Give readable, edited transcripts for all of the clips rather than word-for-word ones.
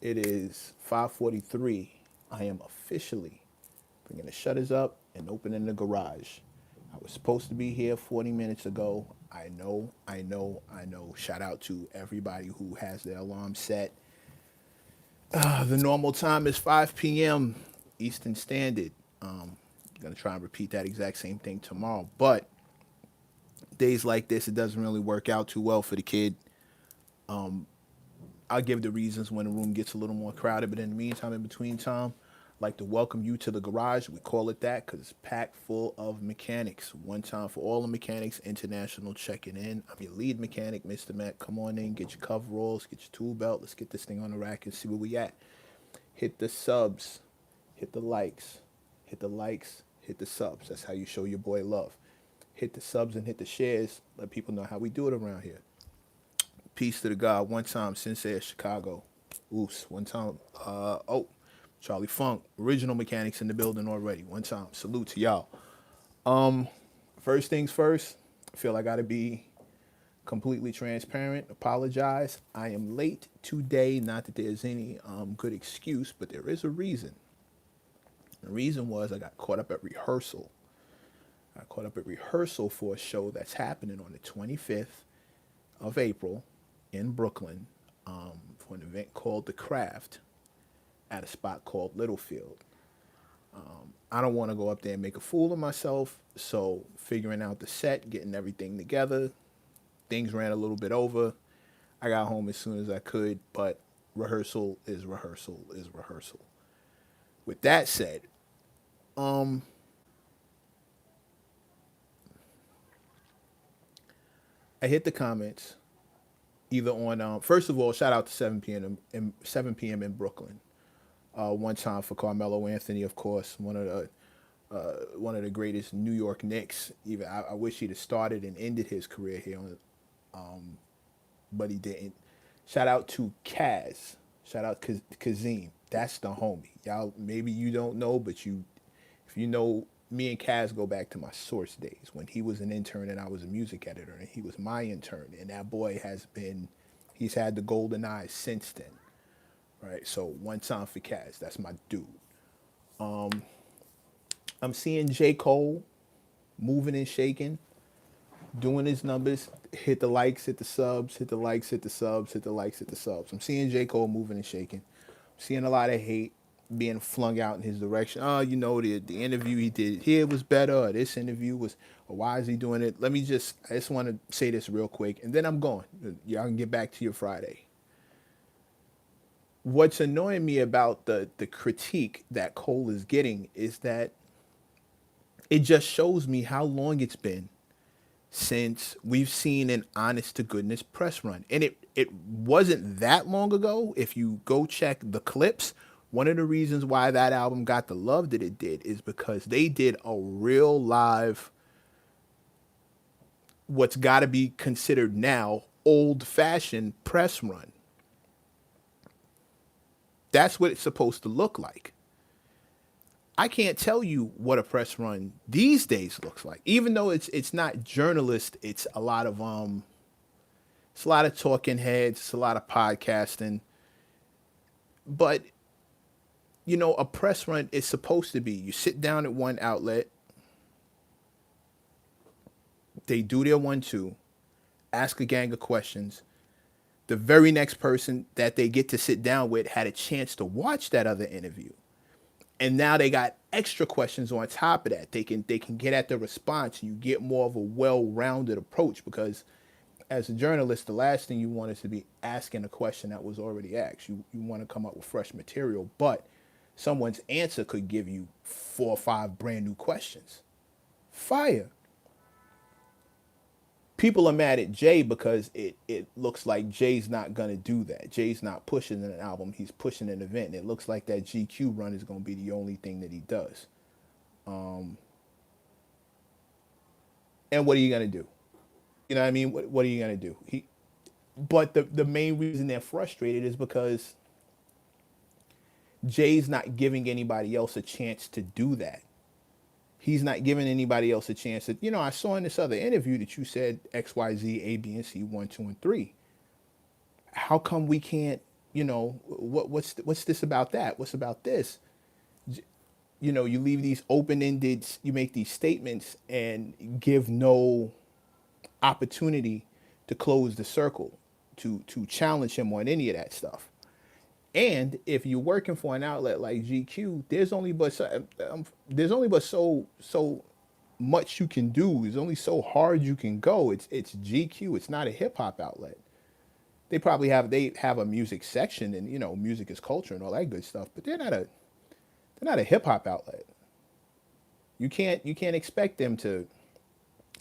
It is 5:43. I am officially bringing the shutters up and opening the garage. I was supposed to be here 40 minutes ago. I know. Shout out to everybody who has their alarm set. The normal time is 5 p.m. Eastern Standard. I'm going to try and repeat that exact same thing tomorrow. But days like this, it doesn't really work out too well for the kid. I'll give the reasons when the room gets a little more crowded. But in the meantime, in between time, I'd like to welcome you to the garage. We call it that because it's packed full of mechanics. One time for all the mechanics international checking in. I'm your lead mechanic, Mr. Matt. Come on in, get your coveralls, get your tool belt. Let's get this thing on the rack and see where we at. Hit the subs, hit the likes, hit the likes, hit the subs. That's how you show your boy love. Hit the subs and hit the shares. Let people know how we do it around here. Peace to the God. One time, Sensei of Chicago. Oos. One time. Charlie Funk. Original mechanics in the building already. One time. Salute to y'all. First things first. I feel I gotta be completely transparent. Apologize. I am late today. Not that there's any good excuse, but there is a reason. The reason was I got caught up at rehearsal. I caught up at rehearsal for a show that's happening on the 25th of April in Brooklyn for an event called The Craft at a spot called Littlefield. I don't want to go up there and make a fool of myself, so figuring out the set, getting everything together, things ran a little bit over. I got home as soon as I could, but rehearsal is rehearsal is rehearsal. With that said, I hit the comments either on first of all, shout out to 7 p.m. in Brooklyn. One time for Carmelo Anthony, of course, one of the greatest New York Knicks. Even I wish he'd have started and ended his career here, but he didn't. Shout out to Kaz. Shout out Kazim. That's the homie. Y'all, maybe you don't know, but if you know, me and Kaz go back to my source days when he was an intern and I was a music editor, and he was my intern. And that boy he's had the golden eyes since then. Right. So one time for Kaz. That's my dude. I'm seeing J. Cole moving and shaking, doing his numbers. Hit the likes, hit the subs, hit the likes, hit the subs, hit the likes, hit the subs. I'm seeing J. Cole moving and shaking. I'm seeing a lot of hate being flung out in his direction. Oh, the interview he did here was better, or this interview was, or why is he doing it? I just want to say this real quick, and then I'm going. Y'all can get back to your Friday. What's annoying me about the critique that Cole is getting is that it just shows me how long it's been since we've seen an honest to goodness press run. And it wasn't that long ago. If you go check the clips, one of the reasons why that album got the love that it did is because they did a real live, what's got to be considered now old fashioned press run. That's what it's supposed to look like. I can't tell you what a press run these days looks like. Even though it's not journalist, it's a lot of talking heads, it's a lot of podcasting. But a press run is supposed to be you sit down at one outlet, they do their 1-2, ask a gang of questions. The very next person that they get to sit down with had a chance to watch that other interview. And now they got extra questions on top of that. They can get at the response. You get more of a well-rounded approach because as a journalist, the last thing you want is to be asking a question that was already asked. You want to come up with fresh material, but someone's answer could give you 4 or 5 brand new questions. Fire. People are mad at Jay because it looks like Jay's not going to do that. Jay's not pushing an album. He's pushing an event. And it looks like that GQ run is going to be the only thing that he does. And what are you going to do? You know what I mean? What are you going to do? But the main reason they're frustrated is because Jay's not giving anybody else a chance to do that. He's not giving anybody else a chance to, I saw in this other interview that you said XYZ, A, B, and C, 1, 2, and 3. How come we can't what's this about that? What's about this? You leave these open ended. You make these statements and give no opportunity to close the circle, to challenge him on any of that stuff. And if you're working for an outlet like GQ, there's only but so much you can do. There's only so hard you can go. It's GQ. It's not a hip hop outlet. They have a music section, and music is culture and all that good stuff, but they're not a hip hop outlet. You can't expect them to.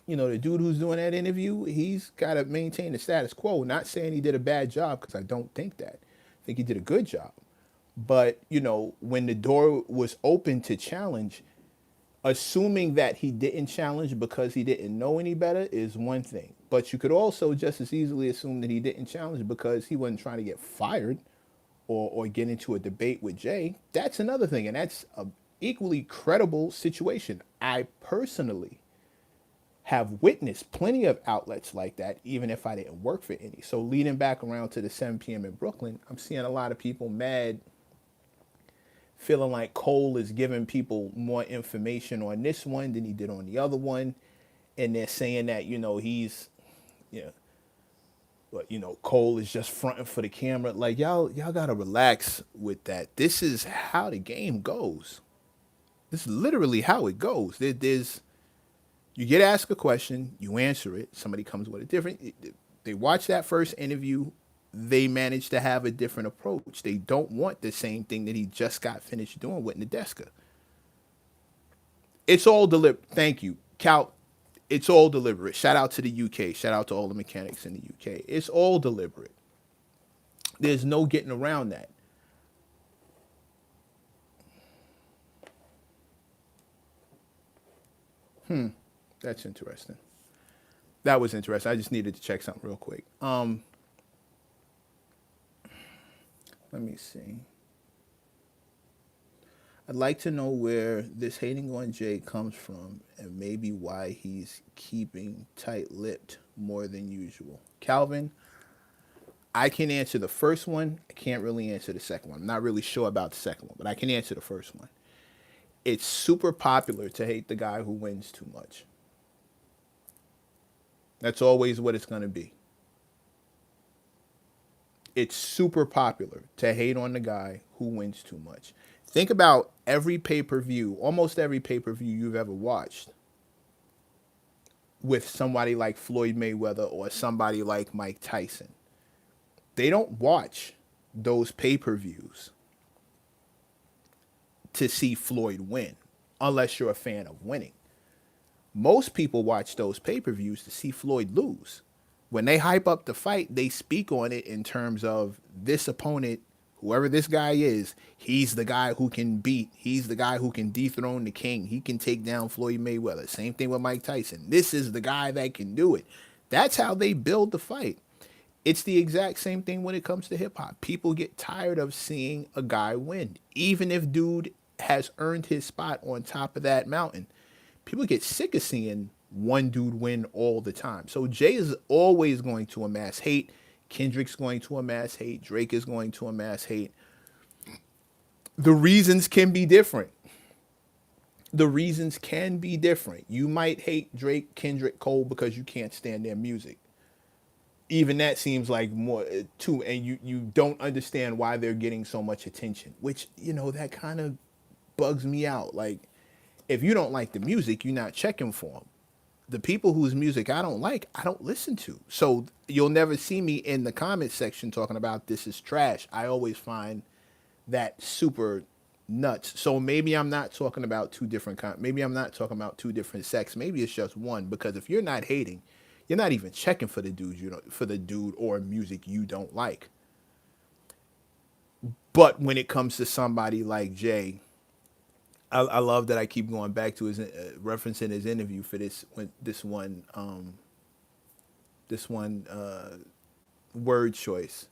The dude who's doing that interview, he's got to maintain the status quo. Not saying he did a bad job, because I don't think that. I think he did a good job. But, when the door was open to challenge, assuming that he didn't challenge because he didn't know any better is one thing. But you could also just as easily assume that he didn't challenge because he wasn't trying to get fired, or get into a debate with Jay. That's another thing. And that's a equally credible situation. I personally have witnessed plenty of outlets like that, even if I didn't work for any. So leading back around to the 7 p.m. in Brooklyn, I'm seeing a lot of people mad, feeling like Cole is giving people more information on this one than he did on the other one. And they're saying that, he's, you know, but Cole is just fronting for the camera. Like, y'all gotta relax with that. This is how the game goes. This is literally how it goes. There's You get asked a question, you answer it. Somebody comes with a different. They watch that first interview. They manage to have a different approach. They don't want the same thing that he just got finished doing with Nadeska. It's all deliberate. Thank you, Cal. It's all deliberate. Shout out to the UK. Shout out to all the mechanics in the UK. It's all deliberate. There's no getting around that. That's interesting. That was interesting. I just needed to check something real quick. Let me see. I'd like to know where this hating on Jay comes from, and maybe why he's keeping tight-lipped more than usual. Calvin, I can answer the first one. I can't really answer the second one. I'm not really sure about the second one, but I can answer the first one. It's super popular to hate the guy who wins too much. That's always what it's going to be. It's super popular to hate on the guy who wins too much. Think about every pay-per-view, almost every pay-per-view you've ever watched with somebody like Floyd Mayweather or somebody like Mike Tyson. They don't watch those pay-per-views to see Floyd win, unless you're a fan of winning. Most people watch those pay-per-views to see Floyd lose. When they hype up the fight, they speak on it in terms of this opponent, whoever this guy is, he's the guy who can beat. He's the guy who can dethrone the king. He can take down Floyd Mayweather. Same thing with Mike Tyson. This is the guy that can do it. That's how they build the fight. It's the exact same thing when it comes to hip hop. People get tired of seeing a guy win, even if dude has earned his spot on top of that mountain. People get sick of seeing one dude win all the time. So Jay is always going to amass hate. Kendrick's going to amass hate. Drake is going to amass hate. The reasons can be different. The reasons can be different. You might hate Drake, Kendrick, Cole because you can't stand their music. Even that seems like more too, and you don't understand why they're getting so much attention, which, that kind of bugs me out. Like, if you don't like the music, you're not checking for them. The people whose music I don't like, I don't listen to. So you'll never see me in the comment section talking about this is trash. I always find that super nuts. So maybe I'm not talking about maybe I'm not talking about two different sects. Maybe it's just one, because if you're not hating, you're not even checking for the dude or music you don't like. But when it comes to somebody like Jay, I love that I keep going back to his referencing his interview for this one word choice.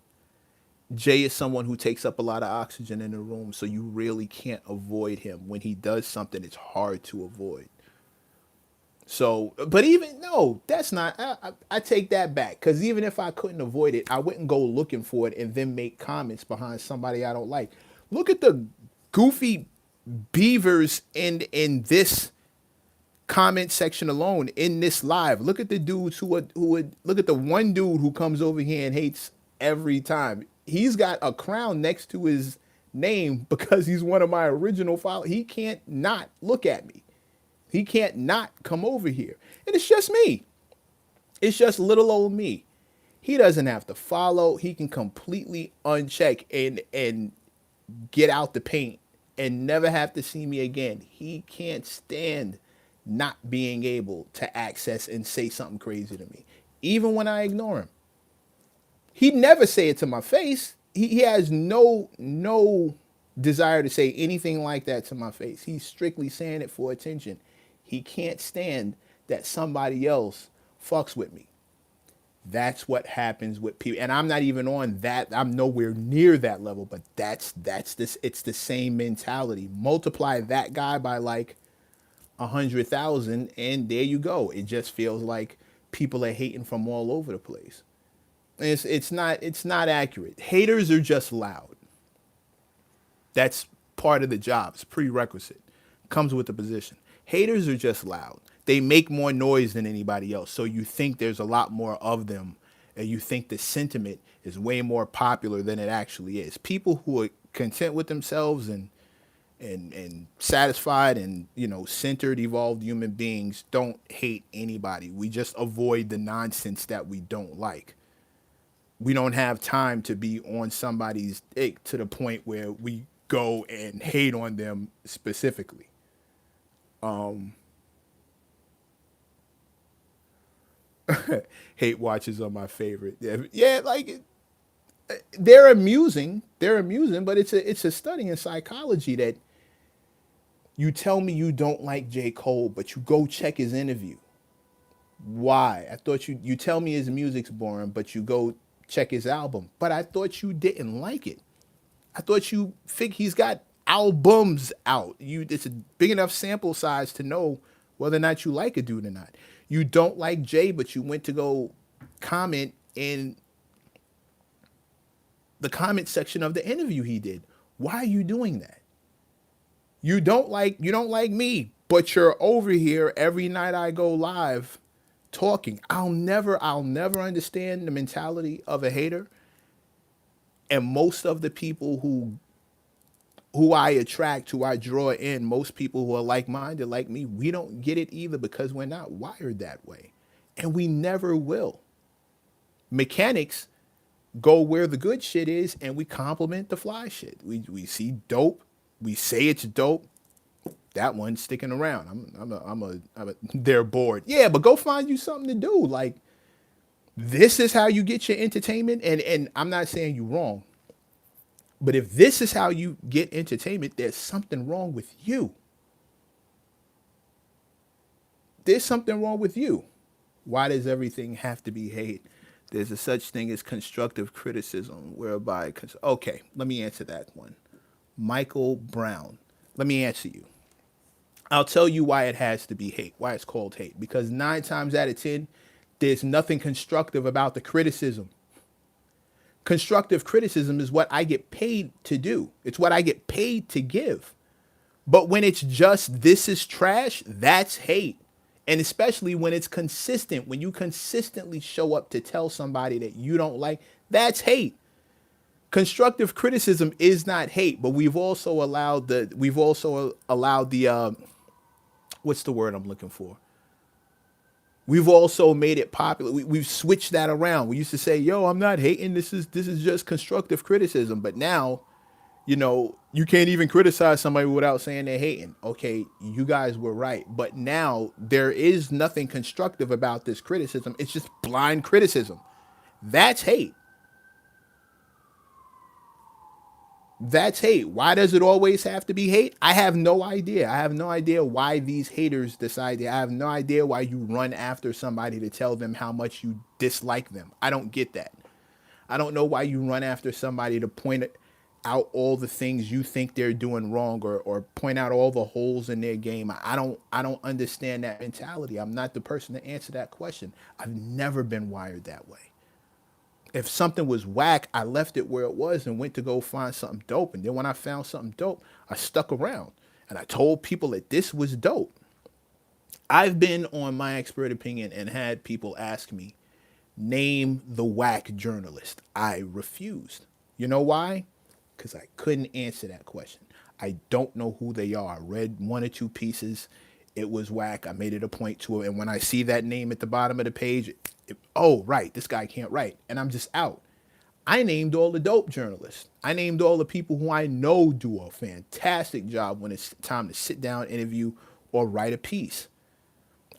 Jay is someone who takes up a lot of oxygen in the room, so you really can't avoid him. When he does something, it's hard to avoid. So, but even no, that's not. I take that back because even if I couldn't avoid it, I wouldn't go looking for it and then make comments behind somebody I don't like. Look at the goofy beavers in this comment section alone in this live. Look at the dudes who would look at the one dude who comes over here and hates every time. He's got a crown next to his name because he's one of my original followers. He can't not look at me. He can't not come over here. And it's just me. It's just little old me. He doesn't have to follow. He can completely uncheck and get out the paint and never have to see me again. He can't stand not being able to access and say something crazy to me, even when I ignore him. He'd never say it to my face. He has no desire to say anything like that to my face. He's strictly saying it for attention. He can't stand that somebody else fucks with me. That's what happens with people. And I'm not even on that. I'm nowhere near that level, but that's this. It's the same mentality. Multiply that guy by like 100,000 and there you go. It just feels like people are hating from all over the place. It's not accurate. Haters are just loud. That's part of the job. It's prerequisite. Comes with the position. Haters are just loud. They make more noise than anybody else. So you think there's a lot more of them, and you think the sentiment is way more popular than it actually is. People who are content with themselves and satisfied and centered, evolved human beings don't hate anybody. We just avoid the nonsense that we don't like. We don't have time to be on somebody's dick to the point where we go and hate on them specifically. Hate watches are my favorite. Yeah, like they're amusing. They're amusing, but it's a study in psychology that you tell me you don't like J. Cole, but you go check his interview. Why? I thought you tell me his music's boring, but you go check his album. But I thought you didn't like it. I thought you think he's got albums out. It's a big enough sample size to know whether or not you like a dude or not. You don't like Jay, but you went to go comment in the comment section of the interview he did. Why are you doing that? You don't like me, but you're over here every night I go live talking. I'll never understand the mentality of a hater. And most of the people who I attract, who I draw in, most people who are like-minded like me, we don't get it either because we're not wired that way. And we never will. Mechanics go where the good shit is and we compliment the fly shit. We see dope, we say it's dope. That one's sticking around. They're bored. Yeah, but go find you something to do. Like, this is how you get your entertainment. And I'm not saying you're wrong. But if this is how you get entertainment, there's something wrong with you. There's something wrong with you. Why does everything have to be hate? There's a such thing as constructive criticism, whereby, okay, let me answer that one. Michael Brown, let me answer you. I'll tell you why it has to be hate, why it's called hate. Because 9 times out of 10, there's nothing constructive about the criticism. Constructive criticism is what I get paid to do. It's what I get paid to give. But when it's just, this is trash, that's hate. And especially when it's consistent, when you consistently show up to tell somebody that you don't like, that's hate. Constructive criticism is not hate, but we've also allowed the what's the word I'm looking for? We've also made it popular. We've switched that around. We used to say, "Yo, I'm not hating. This is just constructive criticism." But now, you can't even criticize somebody without saying they're hating. Okay, you guys were right. But now there is nothing constructive about this criticism. It's just blind criticism. That's hate. That's hate. Why does it always have to be hate? I have no idea. I have no idea why these haters decide that. I have no idea why you run after somebody to tell them how much you dislike them. I don't get that. I don't know why you run after somebody to point it. out all the things you think they're doing wrong, or point out all the holes in their game. I don't understand that mentality. I'm not the person to answer that question. I've never been wired that way. If something was whack, I left it where it was and went to go find something dope. And then when I found something dope, I stuck around and I told people that this was dope. I've been on my expert opinion and had people ask me, name the whack journalist. I refused. You know why? Because I couldn't answer that question. I don't know who they are. I read one or two pieces. It was whack. I made it a point to it. And when I see that name at the bottom of the page, oh, right, this guy can't write. And I'm just out. I named all the dope journalists. I named all the people who I know do a fantastic job when it's time to sit down, interview, or write a piece.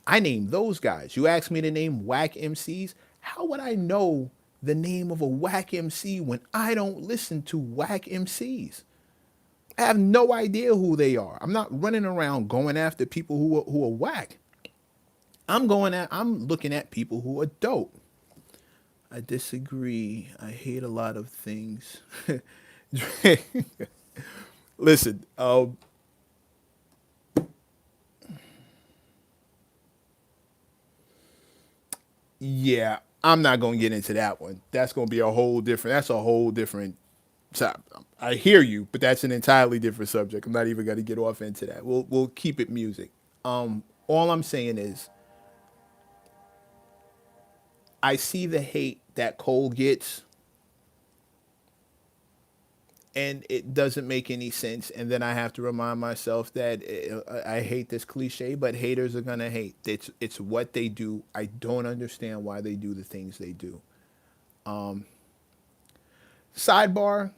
I named those guys. You asked me to name whack MCs. How would I know the name of a whack MC when I don't listen to whack MCs? I have no idea who they are. I'm not running around going after people who are whack. I'm looking at people who are dope. I disagree. I hate a lot of things. Listen, yeah, I'm not gonna get into that one. That's gonna be a whole different. That's a whole different. So I hear you, but that's an entirely different subject. I'm not even gonna get off into that. We'll keep it music. All I'm saying is I see the hate that Cole gets, and it doesn't make any sense. And then I have to remind myself that I hate this cliche, but haters are gonna hate. It's what they do. I don't understand why they do the things they do. Sidebar: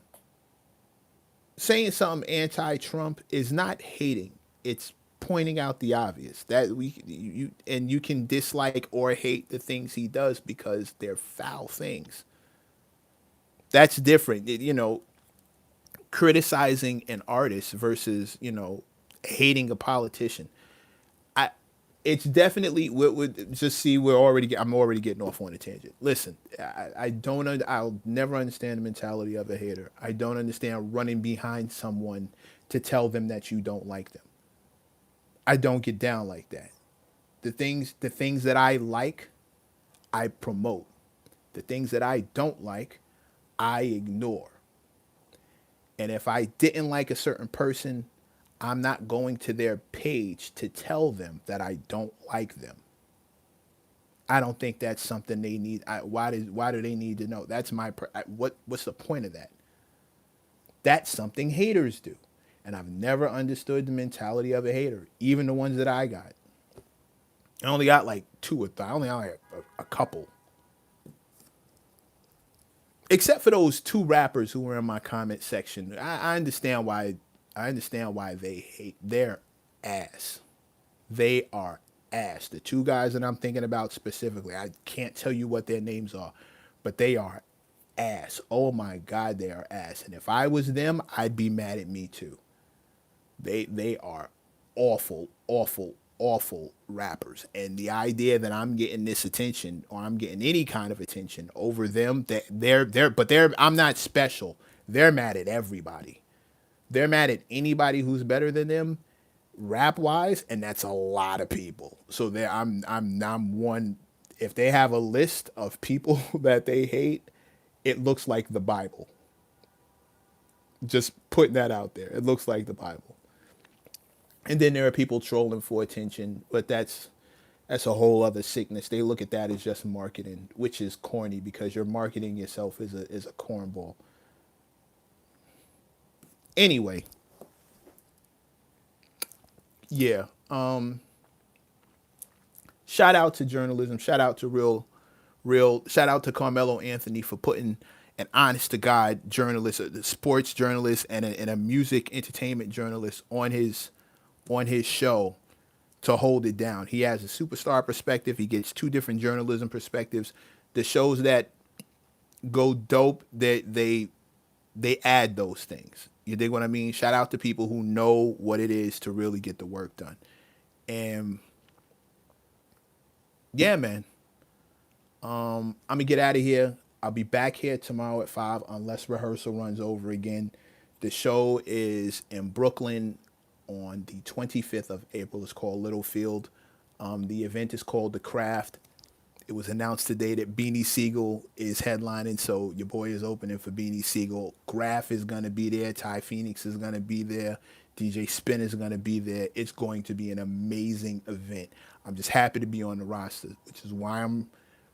saying something anti-Trump is not hating. It's pointing out the obvious that you can dislike or hate the things he does because they're foul things. That's different. Criticizing an artist versus hating a politician. I it's definitely just see I'm already getting off on a tangent. Listen, I don't I'll never understand the mentality of a hater. I don't understand running behind someone to tell them that you don't like them. I don't get down like that. The things that I like, I promote. The things that I don't like, I ignore. And if I didn't like a certain person, I'm not going to their page to tell them that I don't like them. I don't think that's something they need. Why do they need to know? That's what's the point of that? That's something haters do. And I've never understood the mentality of a hater, even the ones that I got. I only got like two or three. I only got like a couple. Except for those two rappers who were in my comment section. I understand why. I understand why they hate their ass. They are ass. The two guys that I'm thinking about specifically, I can't tell you what their names are, but they are ass. Oh my God, they are ass. And if I was them, I'd be mad at me too. They are awful, awful, awful rappers. And the idea that I'm getting this attention or I'm getting any kind of attention over them, that they're I'm not special. They're mad at everybody. They're mad at anybody who's better than them, rap wise, and that's a lot of people. So I'm one. If they have a list of people that they hate, it looks like the Bible. Just putting that out there. It looks like the Bible. And then there are people trolling for attention, but that's a whole other sickness. They look at that as just marketing, which is corny because you're marketing yourself as a cornball. Anyway, yeah. Shout out to journalism. Shout out to real. Shout out to Carmelo Anthony for putting an honest to God journalist, a sports journalist, and a music entertainment journalist on his show to hold it down. He has a superstar perspective. He gets two different journalism perspectives. The shows that go dope, they add those things. You dig what I mean? Shout out to people who know what it is to really get the work done. And yeah, man. I'm gonna get out of here. I'll be back here tomorrow at 5 unless rehearsal runs over again. The show is in Brooklyn on the 25th of April. It's called Littlefield. The event is called The Craft. It was announced today that Beanie Siegel is headlining, so your boy is opening for Beanie Siegel. Graf is going to be there. Ty Phoenix is going to be there. DJ Spin is going to be there. It's going to be an amazing event. I'm just happy to be on the roster, which is why I'm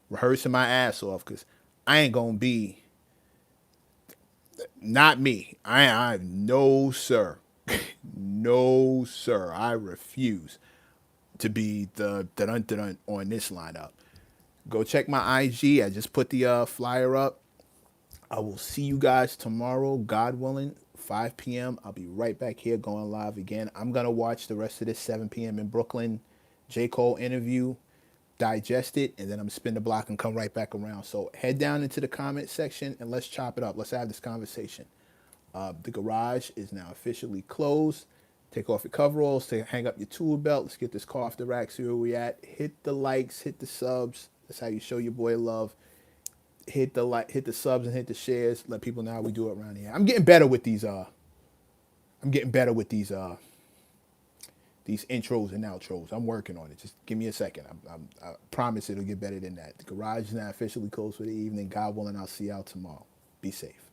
rehearsing my ass off, because I ain't going to be, not me. I no, sir. No, sir. I refuse to be the dun on this lineup. Go check my IG. I just put the flyer up. I will see you guys tomorrow, God willing, 5 p.m. I'll be right back here going live again. I'm going to watch the rest of this 7 p.m. in Brooklyn J. Cole interview, digest it, and then I'm going to spin the block and come right back around. So head down into the comment section and let's chop it up. Let's have this conversation. The garage is now officially closed. Take off your coveralls, hang up your tool belt. Let's get this car off the rack, see where we at. Hit the likes, hit the subs. That's how you show your boy love. Hit the subs and hit the shares. Let people know how we do it around here. I'm getting better with these intros and outros. I'm working on it. Just give me a second. I promise it'll get better than that. The garage is now officially closed for the evening. God willing, I'll see y'all tomorrow. Be safe.